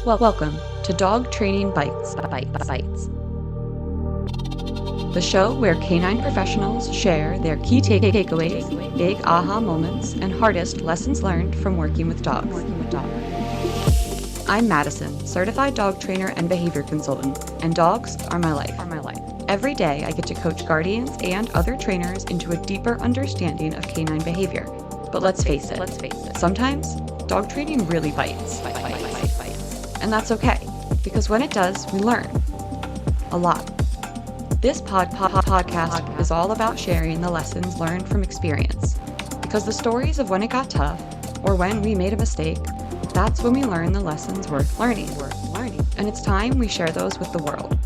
Welcome to Dog Training Bytes. The show where canine professionals share their key takeaways, big aha moments, and hardest lessons learned from working with dogs. I'm Mattison, certified dog trainer and behavior consultant, and dogs are my life. Every day I get to coach guardians and other trainers into a deeper understanding of canine behavior. But let's face it, sometimes dog training really bites. And that's okay, because when it does, we learn a lot. This podcast is all about sharing the lessons learned from experience, because the stories of when it got tough or when we made a mistake, that's when we learn the lessons worth learning. And it's time we share those with the world.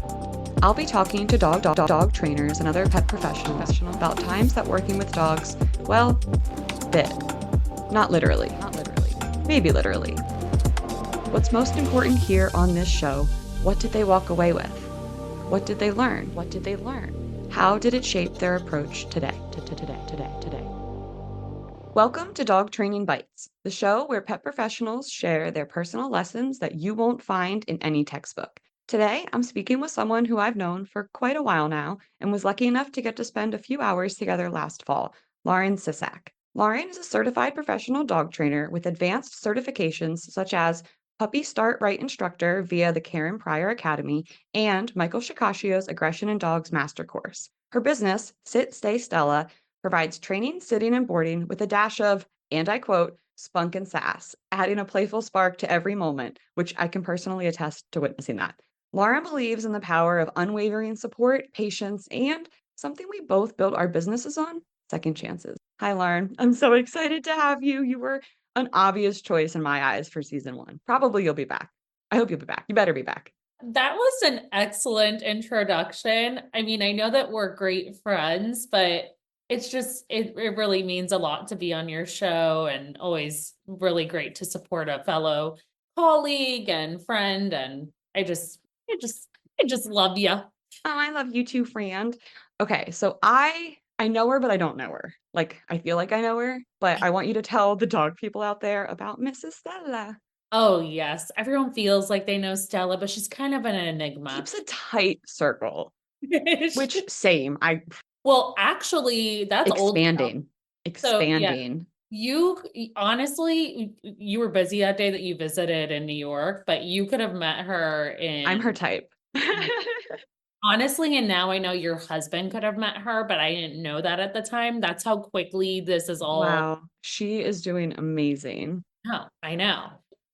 I'll be talking to dog trainers and other pet professionals about times that working with dogs, well, bit. Not literally. Maybe literally. What's most important here on this show, what did they walk away with? What did they learn? How did it shape their approach today? Welcome to Dog Training Bytes, the show where pet professionals share their personal lessons that you won't find in any textbook. Today, I'm speaking with someone who I've known for quite a while now and was lucky enough to get to spend a few hours together last fall, Lauren Sisak. Lauren is a certified professional dog trainer with advanced certifications such as Puppy Start Right instructor via the Karen Pryor Academy and Michael Shikashio's Aggression in Dogs Master Course. Her business, Sit, Stay, Stella, provides training, sitting, and boarding with a dash of, and I quote, spunk and sass, adding a playful spark to every moment, which I can personally attest to witnessing that. Lauren believes in the power of unwavering support, patience, and something we both built our businesses on, second chances. Hi, Lauren. I'm so excited to have you. You were an obvious choice in my eyes for season 1. Probably you'll be back. I hope you'll be back. You better be back. That was an excellent introduction. I mean, I know that we're great friends, but it's just, it really means a lot to be on your show and always really great to support a fellow colleague and friend. And I just love you. Oh, I love you too, friend. Okay, so I know her, but I don't know her. Like, I feel like I know her, but I want you to tell the dog people out there about Mrs. Stella. Oh, yes. Everyone feels like they know Stella, but she's kind of an enigma. Keeps a tight circle, which same. Well, actually, that's old now. So, yeah, Expanding. you honestly, you were busy that day that you visited in New York, but you could have met her I'm her in type. honestly, and now I know your husband could have met her, but I didn't know that at the time. That's how quickly this is all. Wow, she is doing amazing. Oh, I know.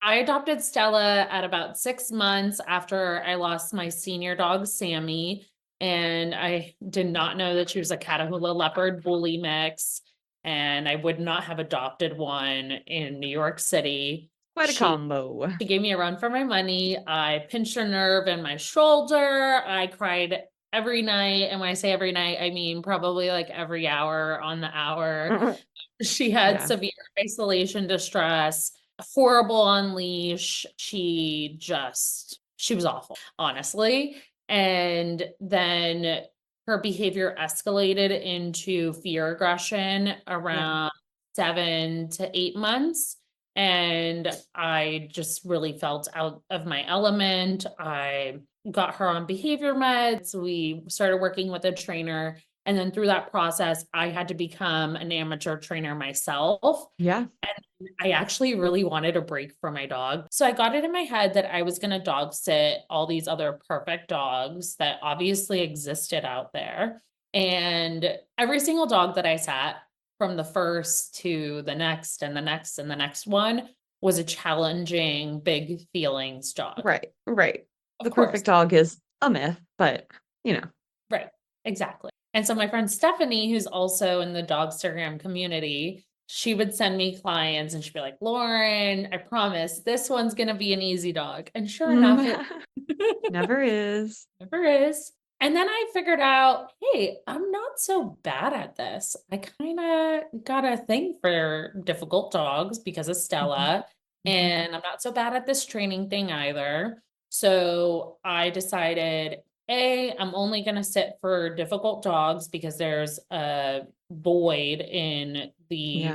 I adopted Stella at about 6 months after I lost my senior dog, Sammy, and I did not know that she was a Catahoula Leopard Bully mix, and I would not have adopted one in New York City. Quite a She combo. she gave me a run for my money. I pinched a nerve in my shoulder. I cried every night, and when I say every night, I mean probably like every hour on the hour. She had Yeah. severe isolation distress, horrible on leash. She was awful, honestly. And then her behavior escalated into fear aggression around 7 to 8 months. And I just really felt out of my element. I got her on behavior meds. We started working with a trainer. And then through that process, I had to become an amateur trainer myself. Yeah. And I actually really wanted a break for my dog. So I got it in my head that I was going to dog sit all these other perfect dogs that obviously existed out there. And every single dog that I sat from the first to the next and the next and the next one was a challenging, big feelings dog. Right. The Of course. perfect dog is a myth, but Right. Exactly. And so my friend Stephanie, who's also in the Dogstagram community, she would send me clients and she'd be like, Lauren, I promise this one's going to be an easy dog. And sure enough, it never is. never is. And then I figured out, hey, I'm not so bad at this. I kind of got a thing for difficult dogs because of Stella. And I'm not so bad at this training thing either. So I decided, I'm only going to sit for difficult dogs because there's a void in the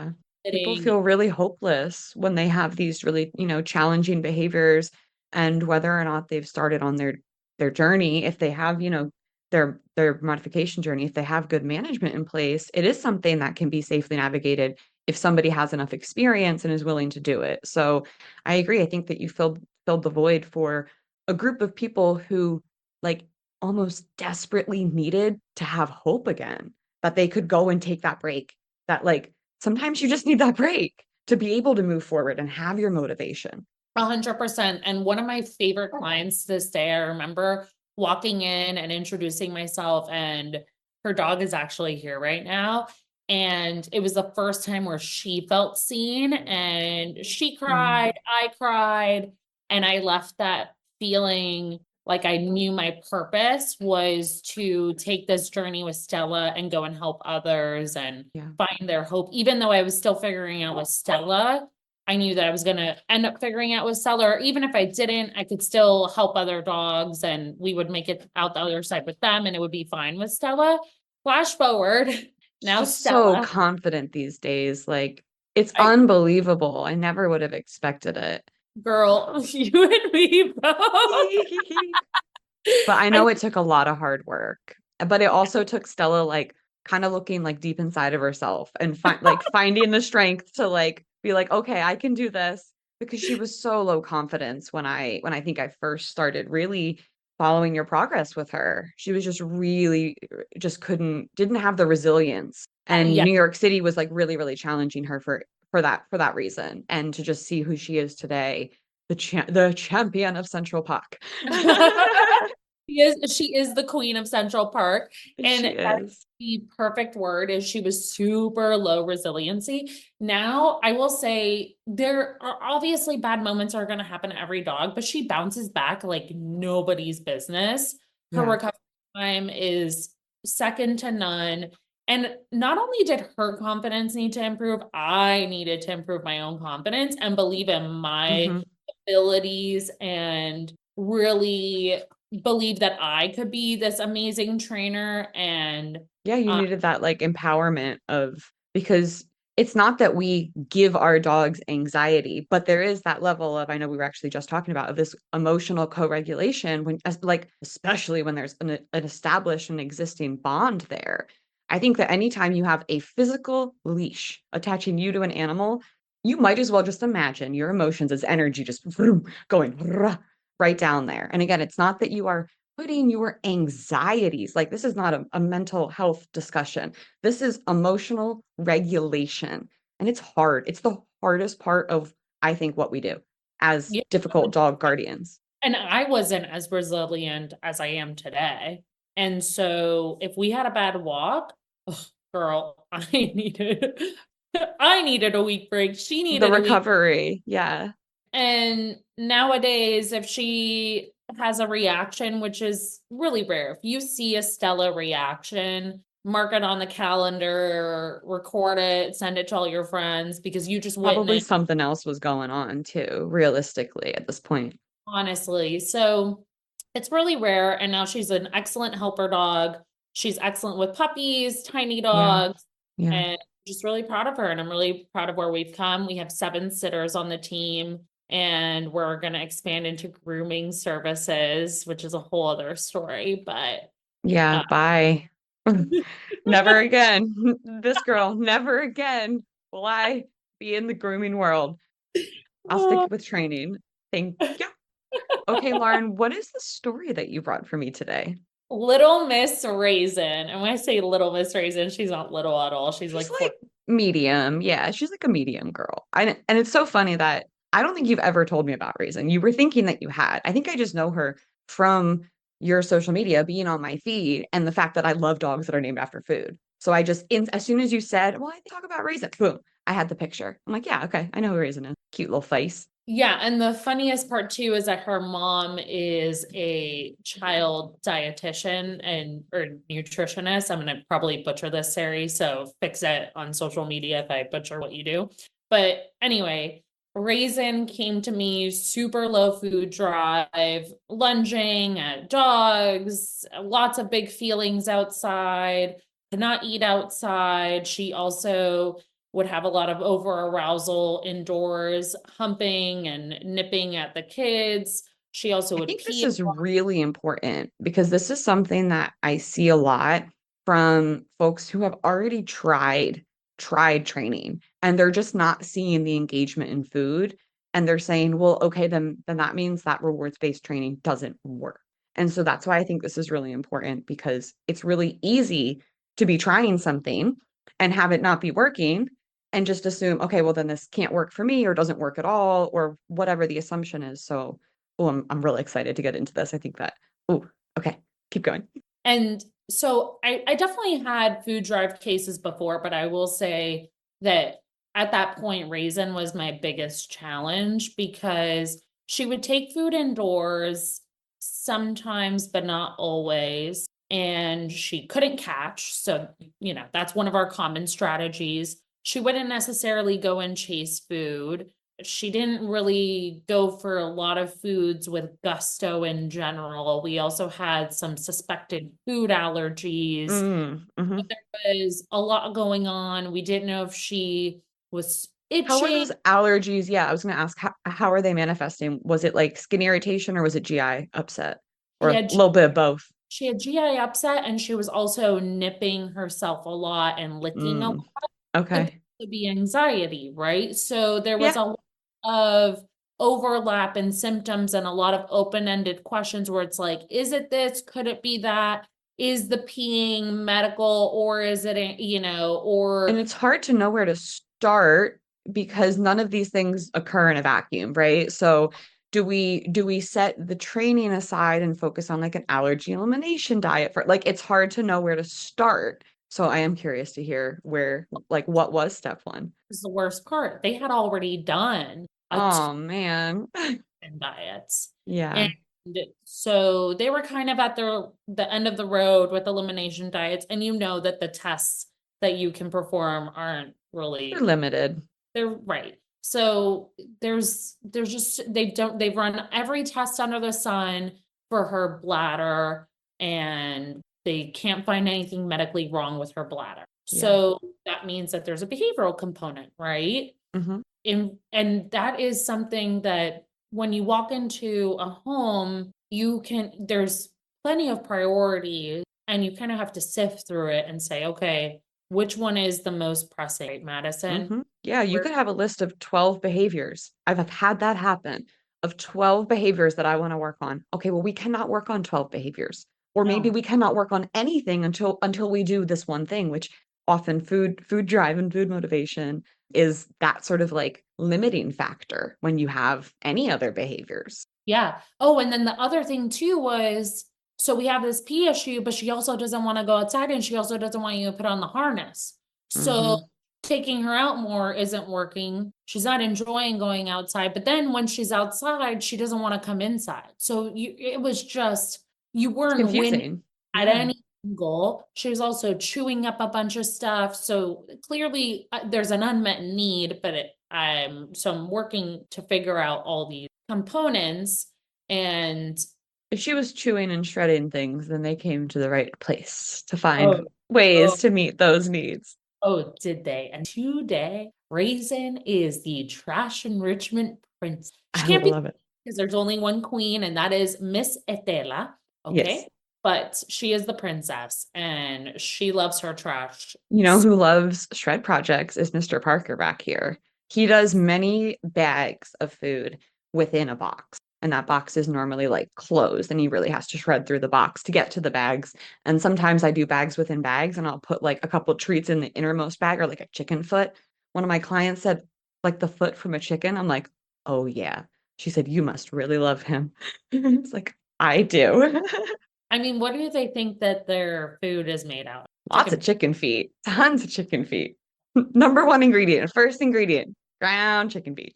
People sitting. feel really hopeless when they have these really, challenging behaviors. and whether or not they've started on their journey, if they have, their modification journey, if they have good management in place, it is something that can be safely navigated if somebody has enough experience and is willing to do it. So I agree. I think that you filled the void for a group of people who like almost desperately needed to have hope again, that they could go and take that break. That like sometimes you just need that break to be able to move forward and have your motivation. 100%. And one of my favorite clients to this day, I remember walking in and introducing myself, and her dog is actually here right now. And it was the first time where she felt seen, and she Mm, cried, I cried, and I left that feeling like I knew my purpose was to take this journey with Stella and go and help others and yeah. find their hope. Even though I was still figuring out with Stella, I knew that I was going to end up figuring out with Stella, or even if I didn't, I could still help other dogs and we would make it out the other side with them and it would be fine with Stella. Flash forward, She's now just so Stella, confident these days. Like it's I unbelievable. I never would have expected it. girl, you and me both. But I I know it took a lot of hard work. But it also took Stella like kind of looking like deep inside of herself and finding the strength to like be like, okay, I can do this, because she was so low confidence when I think I first started really following your progress with her. She was just really just didn't have the resilience. And yeah. New York City was like really, really challenging her for that reason. And to just see who she is today, the champion of Central Park. She is the queen of Central Park. And She that's is. the perfect word, is she was super low resiliency. Now, I will say there are obviously bad moments are going to happen to every dog, but she bounces back like nobody's business. Her Yeah. recovery time is second to none. And not only did her confidence need to improve, I needed to improve my own confidence and believe in my Hmm. abilities and really believe that I could be this amazing trainer. And Yeah, you uh, needed that like empowerment because it's not that we give our dogs anxiety, but there is that level of, I know we were actually just talking about, of this emotional co-regulation like, especially when there's an established and existing bond there. I think that anytime you have a physical leash attaching you to an animal, you might as well just imagine your emotions as energy just vroom, going right down there. And again, it's not that you are putting your anxieties, like this is not a mental health discussion. This is emotional regulation. And it's hard. It's the hardest part of, I think, what we do as yeah, difficult dog guardians. and I wasn't as resilient as I am today. And so if we had a bad walk, ugh, girl, I needed a week break. She The needed a week. recovery. Yeah. And nowadays, if she has a reaction, which is really rare, if you see a Stella reaction, mark it on the calendar, record it, send it to all your friends because you just Probably witnessed, something else was going on too, realistically, at this point. honestly. So it's really rare. And now she's an excellent helper dog. She's excellent with puppies, tiny Yeah. dogs, Yeah. and just really proud of her. And I'm really proud of where we've come. We have 7 sitters on the team, and we're going to expand into grooming services, which is a whole other story. But Yeah. uh, Bye. Never again. This girl, never again will I be in the grooming world. I'll stick with training. Thank you. Okay, Lauren, what is the story that you brought for me today? Little Miss Raisin. And when I say Little Miss Raisin, she's not little at all. She's She's like like 4. medium. Yeah, she's like a medium girl. And it's so funny that I don't think you've ever told me about Raisin. You were thinking that you had. I think I just know her from your social media being on my feed and the fact that I love dogs that are named after food. So as soon as you said, well, I talk about Raisin, boom, I had the picture. I'm like, yeah, okay, I know who Raisin is. Cute little face. Yeah, and the funniest part too is that her mom is a child dietitian and or nutritionist. I'm gonna probably butcher this, Sari, so fix it on social media if I butcher what you do. But anyway, Raisin came to me super low food drive, lunging at dogs, lots of big feelings outside, could not eat outside. She also would have a lot of over arousal indoors, humping and nipping at the kids. She also I would think this pee. is really important because this is something that I see a lot from folks who have already tried training and they're just not seeing the engagement in food and they're saying, well, okay, then that means that rewards-based training doesn't work. And so that's why I think this is really important because it's really easy to be trying something and have it not be working and just assume, okay, well then this can't work for me or doesn't work at all or whatever the assumption is. So oh, I'm really excited to get into this. I think that, oh, okay, keep going. And so I definitely had food drive cases before, but I will say that at that point, Raisin was my biggest challenge because she would take food indoors sometimes, but not always. And she couldn't catch. So, that's one of our common strategies. She wouldn't necessarily go and chase food. She didn't really go for a lot of foods with gusto in general. We also had some suspected food allergies. Mhm. There was a lot going on. We didn't know if she was How were itching. those allergies? Yeah, I was going to ask, how are they manifesting? Was it like skin irritation or was it GI upset or She a had little bit of both? she had GI upset, and she was also nipping herself a lot and licking a lot. Mm, Could okay. be anxiety, right? So there was Yeah. a lot of overlap in symptoms and a lot of open-ended questions where it's like, is it this? Could it be that? Is the peeing medical or is it, And or it's hard to know where to start because none of these things occur in a vacuum, right? So do we set the training aside and focus on like an allergy elimination diet for like it's hard to know where to start. So I am curious to hear where like what was step one? is the worst part. They had already done a Oh man. in diets. And Yeah. so they were kind of at the end of the road with elimination diets. And that the tests that you can perform aren't They're really, limited. they're right. So there's just they've run every test under the sun for her bladder and they can't find anything medically wrong with her bladder. Yeah. So that means that there's a behavioral component, right? Hmm. And that is something that when you walk into a home, there's plenty of priorities and you kind of have to sift through it and say, okay, which one is the most pressing, right, Madison? Yeah, you Where could have a list of 12 behaviors. I've had that happen of 12 behaviors that I want to work on. Okay, well, we cannot work on 12 behaviors. Or maybe no. we cannot work on anything until we do this one thing, which often food drive and food motivation is that sort of like limiting factor when you have any other behaviors. Yeah. Oh, and then the other thing too was, so we have this pee issue, but she also doesn't want to go outside and she also doesn't want you to put on the harness. So Hmm. taking her out more isn't working. She's not enjoying going outside, but then when she's outside, she doesn't want to come inside. So it was just, you It's weren't winning confusing. at Yeah. any angle. She was also chewing up a bunch of stuff. So clearly there's an unmet need, but I'm working to figure out all these components and If she was chewing and shredding things, then they came to the right place to oh find ways oh to meet those needs. oh did they? And today Raisin is the trash enrichment prince. She I can't be love it. because there's only one queen and that is Miss Estela. Yes. Okay, but she is the princess and she loves her trash. You know who loves shred projects is Mr. Parker back here. He does many bags of food within a box, and that box is normally like closed, and he really has to shred through the box to get to the bags. And sometimes I do bags within bags, and I'll put like a couple treats in the innermost bag or like a chicken foot. One of my clients said, like the foot from a chicken. I'm like, oh yeah. She said, you must really love him. It's like, I do. I mean, what do they think that their food is made out of? Lots of chicken feet, tons of chicken feet. Number one ingredient, first ingredient, ground chicken feet.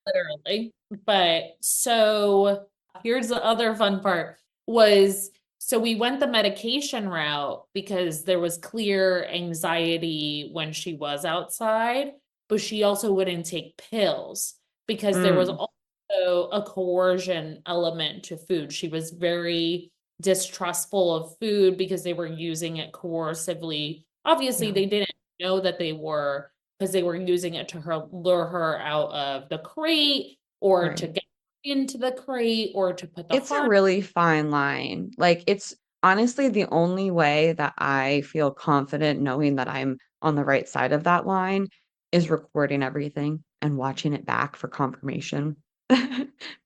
Literally. But so here's the other fun part was so we went the medication route because there was clear anxiety when she was outside, but she also wouldn't take pills because there was Mm, also a coercion element to food. She was very distrustful of food because they were using it coercively. Obviously, yeah, they didn't know that they were because they were using it to lure her out of the crate or to right. get into the crate or to put the It's a harness. really fine line. Like, it's honestly the only way that I feel confident knowing that I'm on the right side of that line is recording everything and watching it back for confirmation.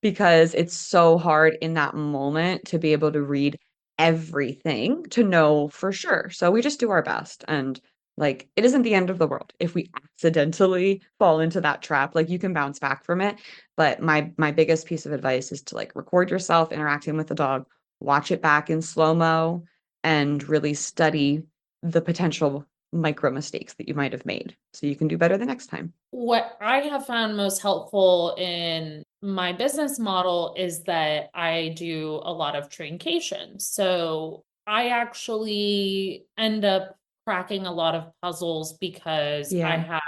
Because it's so hard in that moment to be able to read everything to know for sure. So we just do our best. And like, it isn't the end of the world if we accidentally fall into that trap. Like, you can bounce back from it. But my biggest piece of advice is to like record yourself interacting with the dog, watch it back in slow-mo, and really study the potential micro mistakes that you might have made so you can do better the next time. What I have found most helpful in my business model is that I do a lot of traincation. So I actually end up cracking a lot of puzzles because I Yeah. have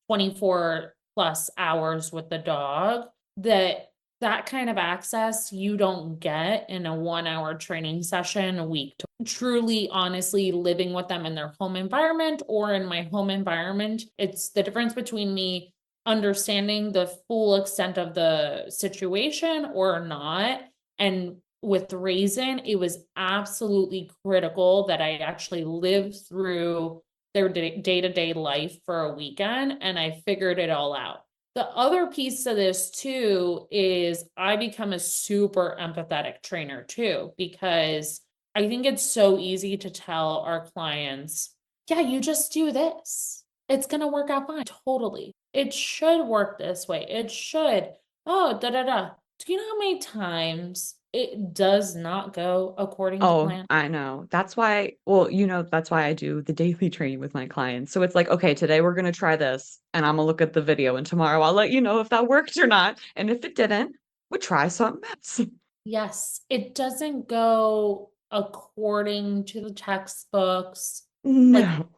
24 plus hours with the dog that kind of access you don't get in a 1 hour training session a week. Truly, honestly, living with them in their home environment or in my home environment, it's the difference between me understanding the full extent of the situation or not. And with Raisin, it was absolutely critical that I actually lived through their day-to-day life for a weekend and I figured it all out. The other piece to this too is I become a super empathetic trainer too, because I think it's so easy to tell our clients, yeah, you just do this. It's going to work out fine. Totally. It should work this way. It should. Oh, da da da. Do you know how many times it does not go according to Oh, plan? I know. That's why, well, that's why I do the daily training with my clients. So it's like, okay, today we're going to try this and I'm going to look at the video and tomorrow I'll let you know if that worked or not. And if it didn't, we'll try something else. Yes, it doesn't go according to the textbooks. Like, No,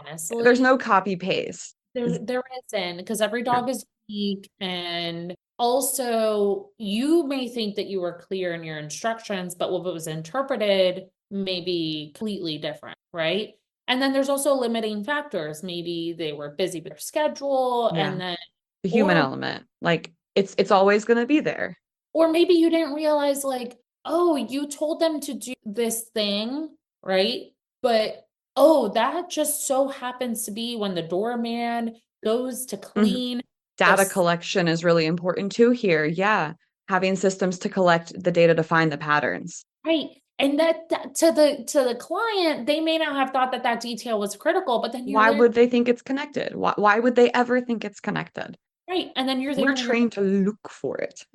there's honestly, no copy paste. there isn't, because every No. dog is unique. And also, you may think that you were clear in your instructions, but what was interpreted may be completely different, right? And then there's also limiting factors. Maybe they were busy with their schedule, Yeah. and then, The human or element. Like it's always going to be there. or maybe you didn't realize, like, oh, you told them to do this thing, right? But oh, that just so happens to be when the doorman goes to Mhm. clean the Data collection is really important too here. Yeah. Having systems to collect the data to find the patterns. right. And that to the client, they may not have thought that that detail was critical, but then you're Why there, would they think it's connected? Why would they ever think it's connected? right? And then you're there We're and you're like, trained to look for it.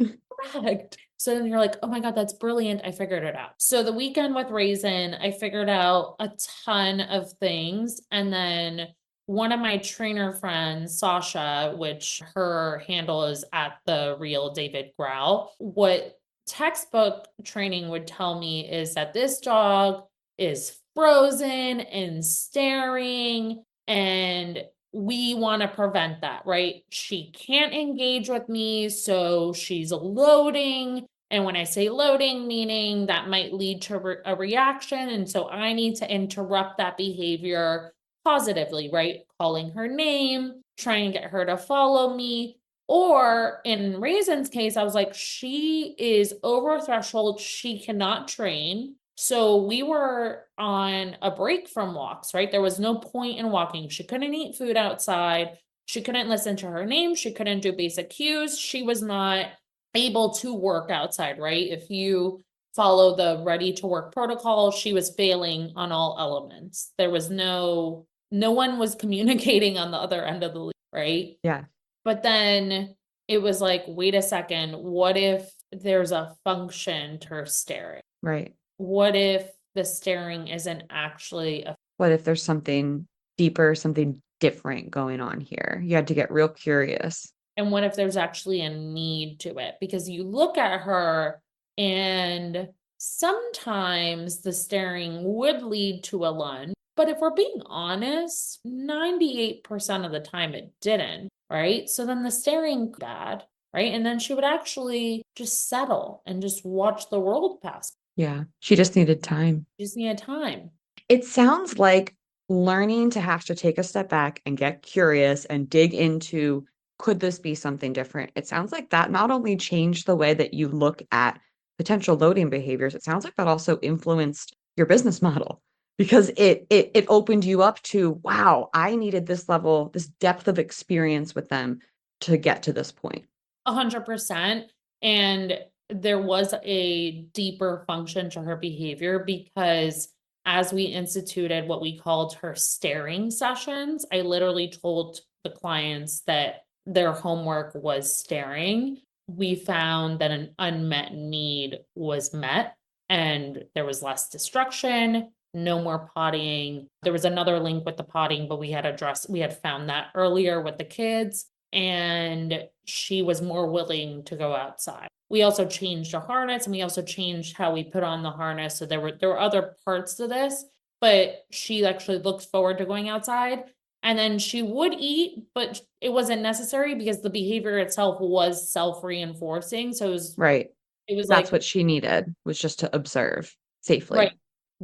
correct. So then you're like, oh my God, that's brilliant. I figured it out. So the weekend with Raisin, I figured out a ton of things. And then one of my trainer friends, Sasha, which her handle is at the real David Growl, what textbook training would tell me is that this dog is frozen and staring and we want to prevent that, right? She can't engage with me, so she's loading. And when I say loading, meaning that might lead to a reaction. And so I need to interrupt that behavior positively, right? Calling her name, trying to get her to follow me. Or in Raisin's case, I was like, she is over a threshold. She cannot train. So we were on a break from walks, right? There was no point in walking. She couldn't eat food outside. She couldn't listen to her name. She couldn't do basic cues. She was not able to work outside, right? If you follow the ready to work protocol, she was failing on all elements. There was no one was communicating on the other end of the leash, right? Yeah, But then it was like, wait a second, what if there's a function to her staring? right. What if the staring isn't actually a, What if there's something deeper, something different going on here? You had to get real curious. and what if there's actually a need to it? Because you look at her and sometimes the staring would lead to a lunge. But if we're being honest, 98% of the time it didn't, right? So then the staring bad, right? And then she would actually just settle and just watch the world pass. Yeah, she just needed time. She just needed time. It sounds like learning to have to take a step back and get curious and dig into could this be something different? It sounds like that not only changed the way that you look at potential loading behaviors, it sounds like that also influenced your business model because it opened you up to, wow, I needed this level, this depth of experience with them to get to this point. 100%. And there was a deeper function to her behavior because as we instituted what we called her staring sessions, I literally told the clients that their homework was staring. We found that an unmet need was met and there was less destruction, no more pottying. There was another link with the pottying, but we had found that earlier with the kids, and she was more willing to go outside. We also changed the harness and we also changed how we put on the harness. So there were other parts to this, but she actually looked forward to going outside. And then she would eat, but it wasn't necessary because the behavior itself was self-reinforcing. So Right. it was That's like, what she needed, was just to observe safely. right,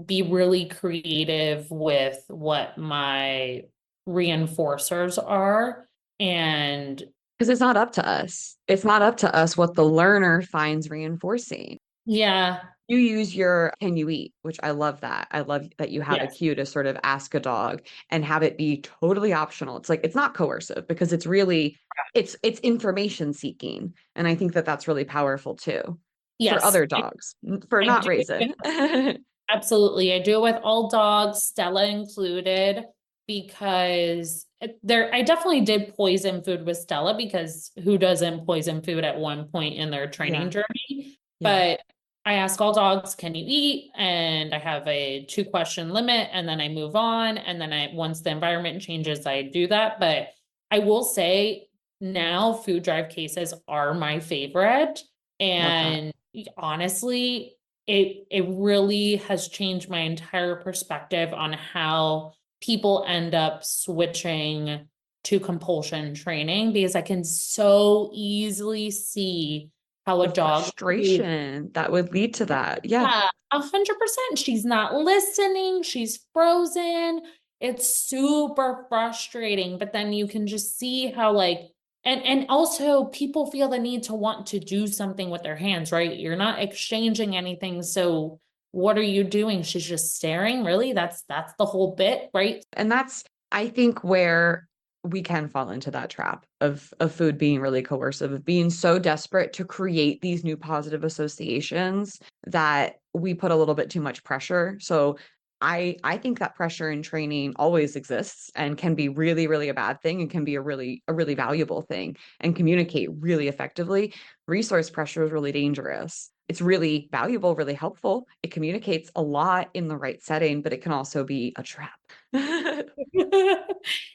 be really creative with what my reinforcers are. And Because it's not up to us. It's not up to us what the learner finds reinforcing. yeah, You use your can you eat, which I love that. I love that you have a yes, cue to sort of ask a dog and have it be totally optional. It's like it's not coercive because it's really it's information seeking. And I think that that's really powerful too for yes, other dogs, for I not do it. Raisin. Absolutely. I do it with all dogs, Stella included, because I definitely did poison food with Stella because who doesn't poison food at one point in their training Yeah. journey? Yeah. But I ask all dogs, can you eat? And I have a 2-question limit and then I move on. And then once the environment changes, I do that. But I will say now food drive cases are my favorite. Love that. And honestly, it really has changed my entire perspective on how people end up switching to compulsion training because I can so easily see how a The dog who, frustration that would lead to that. Yeah. yeah, 100%, she's not listening, she's frozen. It's super frustrating, but then you can just see how like and also people feel the need to want to do something with their hands, right? You're not exchanging anything, so what are you doing? She's just staring, really? That's the whole bit, right? And that's, I think, where we can fall into that trap of food being really coercive, of being so desperate to create these new positive associations that we put a little bit too much pressure. So I think that pressure in training always exists and can be really, really a bad thing and can be a really valuable thing and communicate really effectively. Resource pressure is really dangerous. It's really valuable, really helpful. It communicates a lot in the right setting, but it can also be a trap.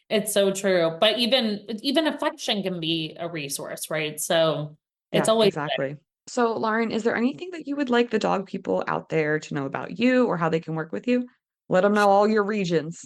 It's so true. But even affection can be a resource, right? So it's Yeah, always exactly. So, Lauren, is there anything that you would like the dog people out there to know about you or how they can work with you? Let them know all your regions.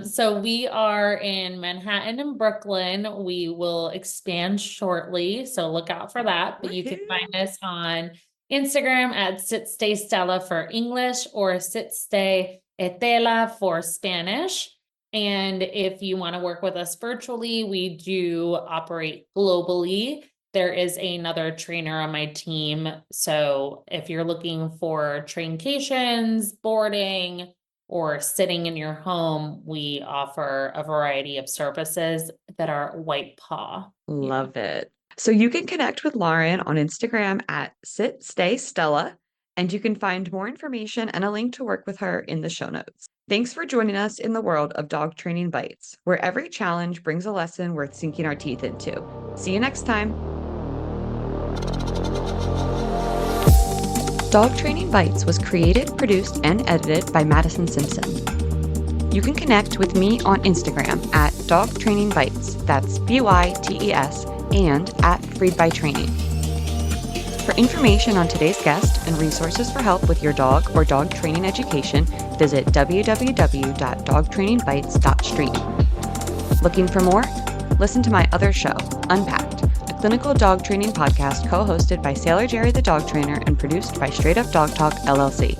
So we are in Manhattan and Brooklyn. We will expand shortly, so look out for that. But you can Woohoo! find us on Instagram at Sit Stay Stella for English or Sit Stay Etela for Spanish. And if you want to work with us virtually, we do operate globally. There is another trainer on my team. So if you're looking for traincations, boarding, or sitting in your home, we offer a variety of services that are white paw. Yeah. Love it. So you can connect with Lauren on Instagram at Sit Stay Stella, and you can find more information and a link to work with her in the show notes. Thanks for joining us in the world of Dog Training Bites, where every challenge brings a lesson worth sinking our teeth into. See you next time. Dog Training Bites was created, produced, and edited by Mattison Skoog-Simpson. You can connect with me on Instagram at Dog Training Bytes, that's BYTES, and at Freed by Training. For information on today's guest and resources for help with your dog or dog training education, visit www.dogtrainingbytes.stream. Looking for more? Listen to my other show, Unpacked, a clinical dog training podcast co-hosted by Sailor Jerry the dog trainer and produced by Straight Up Dog Talk LLC.